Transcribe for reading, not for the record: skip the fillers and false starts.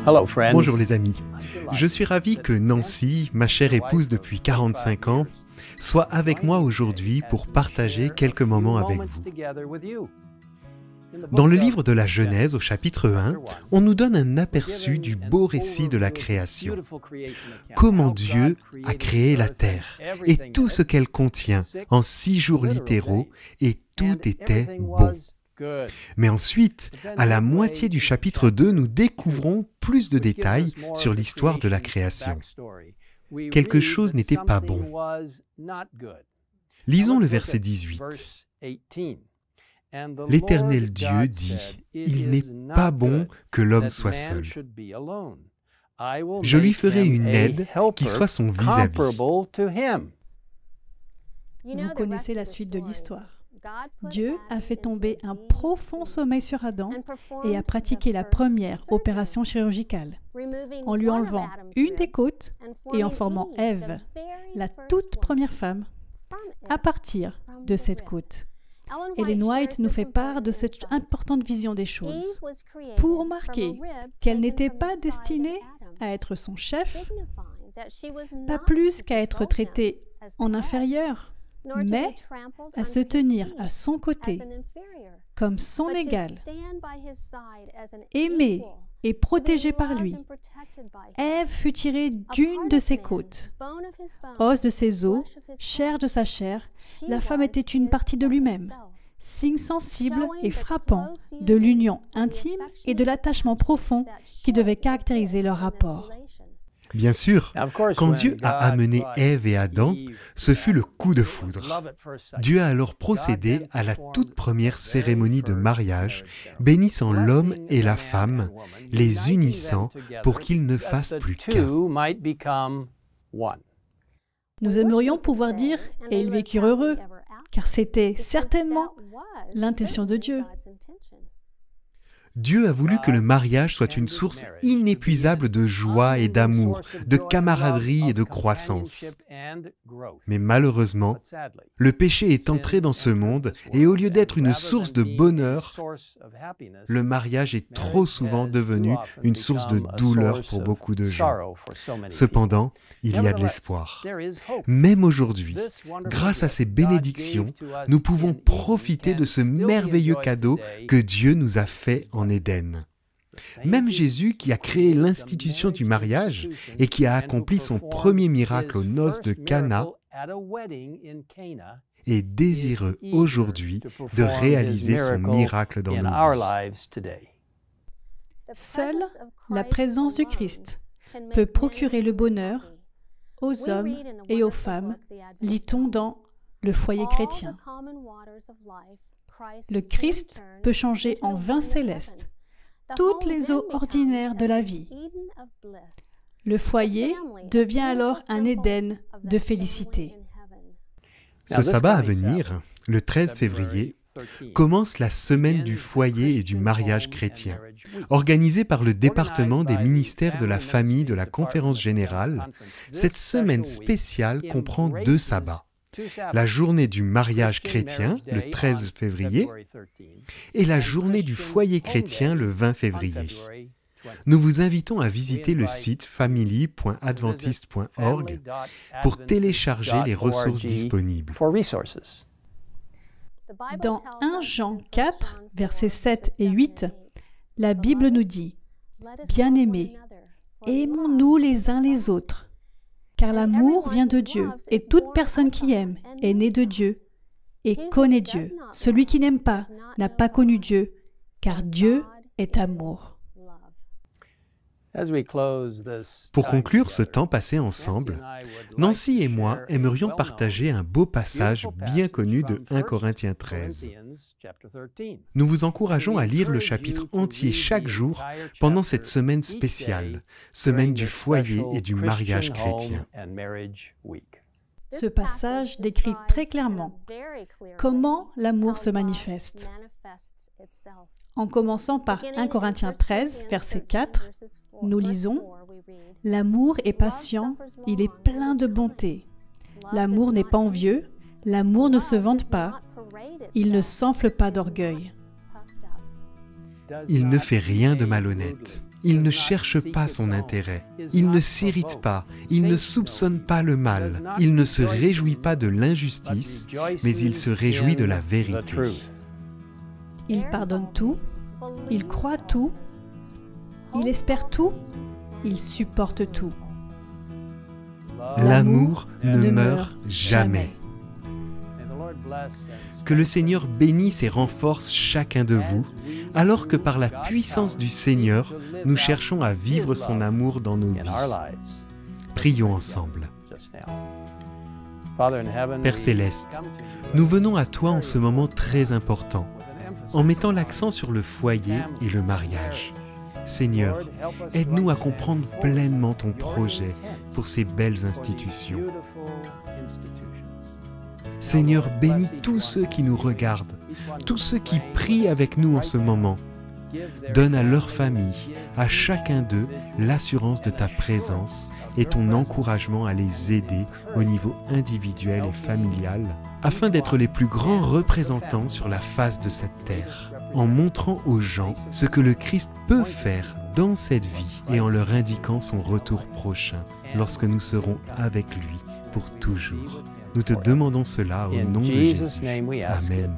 Bonjour les amis. Je suis ravi que Nancy, ma chère épouse depuis 45 ans, soit avec moi aujourd'hui pour partager quelques moments avec vous. Dans le livre de la Genèse, au chapitre 1, on nous donne un aperçu du beau récit de la création. Comment Dieu a créé la terre et tout ce qu'elle contient en 6 jours littéraux, et tout était bon. Mais ensuite, à la moitié du chapitre 2, nous découvrons plus de détails sur l'histoire de la création. Quelque chose n'était pas bon. Lisons le verset 18. L'Éternel Dieu dit, « Il n'est pas bon que l'homme soit seul. Je lui ferai une aide qui soit son vis-à-vis. » Vous connaissez la suite de l'histoire. Dieu a fait tomber un profond sommeil sur Adam et a pratiqué la première opération chirurgicale, en lui enlevant une des côtes et en formant Ève, la toute première femme, à partir de cette côte. Ellen White nous fait part de cette importante vision des choses, pour marquer qu'elle n'était pas destinée à être son chef, pas plus qu'à être traitée en inférieur, mais à se tenir à son côté, comme son égal, aimée et protégée par lui. Ève fut tirée d'une de ses côtes, os de ses os, chair de sa chair. La femme était une partie de lui-même, signe sensible et frappant de l'union intime et de l'attachement profond qui devait caractériser leur rapport. Bien sûr, quand Dieu a amené Ève et Adam, ce fut le coup de foudre. Dieu a alors procédé à la toute première cérémonie de mariage, bénissant l'homme et la femme, les unissant pour qu'ils ne fassent plus qu'un. Nous aimerions pouvoir dire « et ils vécurent heureux », car c'était certainement l'intention de Dieu. Dieu a voulu que le mariage soit une source inépuisable de joie et d'amour, de camaraderie et de croissance. Mais malheureusement, le péché est entré dans ce monde et au lieu d'être une source de bonheur, le mariage est trop souvent devenu une source de douleur pour beaucoup de gens. Cependant, il y a de l'espoir. Même aujourd'hui, grâce à ces bénédictions, nous pouvons profiter de ce merveilleux cadeau que Dieu nous a fait en Éden. Même Jésus, qui a créé l'institution du mariage et qui a accompli son premier miracle aux noces de Cana, est désireux aujourd'hui de réaliser son miracle dans nos vies. Seule la présence du Christ peut procurer le bonheur aux hommes et aux femmes, lit-on dans le foyer chrétien. Le Christ peut changer en vin céleste toutes les eaux ordinaires de la vie. Le foyer devient alors un Éden de félicité. Ce sabbat à venir, le 13 février, commence la semaine du foyer et du mariage chrétien, organisée par le département des ministères de la famille de la Conférence générale. Cette semaine spéciale comprend 2 sabbats. La journée du mariage chrétien, le 13 février, et la journée du foyer chrétien, le 20 février. Nous vous invitons à visiter le site family.adventist.org pour télécharger les ressources disponibles. Dans 1 Jean 4, versets 7 et 8, la Bible nous dit « Bien-aimés, aimons-nous les uns les autres, car l'amour vient de Dieu, et toute personne qui aime est née de Dieu et connaît Dieu. Celui qui n'aime pas n'a pas connu Dieu, car Dieu est amour. » Pour conclure ce temps passé ensemble, Nancy et moi aimerions partager un beau passage bien connu de 1 Corinthiens 13. Nous vous encourageons à lire le chapitre entier chaque jour pendant cette semaine spéciale, semaine du foyer et du mariage chrétien. Ce passage décrit très clairement comment l'amour se manifeste. En commençant par 1 Corinthiens 13, verset 4, nous lisons « L'amour est patient, il est plein de bonté. L'amour n'est pas envieux, l'amour ne se vante pas, il ne s'enfle pas d'orgueil. » Il ne fait rien de malhonnête. Il ne cherche pas son intérêt. Il ne s'irrite pas. Il ne soupçonne pas le mal. Il ne se réjouit pas de l'injustice, mais il se réjouit de la vérité. Il pardonne tout. Il croit tout. Il espère tout. Il supporte tout. L'amour ne meurt jamais. Que le Seigneur bénisse et renforce chacun de vous, alors que par la puissance du Seigneur, nous cherchons à vivre son amour dans nos vies. Prions ensemble. Père Céleste, nous venons à toi en ce moment très important, en mettant l'accent sur le foyer et le mariage. Seigneur, aide-nous à comprendre pleinement ton projet pour ces belles institutions. Seigneur, bénis tous ceux qui nous regardent, tous ceux qui prient avec nous en ce moment. Donne à leur famille, à chacun d'eux, l'assurance de ta présence et ton encouragement à les aider au niveau individuel et familial, afin d'être les plus grands représentants sur la face de cette terre, en montrant aux gens ce que le Christ peut faire dans cette vie et en leur indiquant son retour prochain, lorsque nous serons avec lui pour toujours. Nous te demandons cela au nom de Jésus. Amen.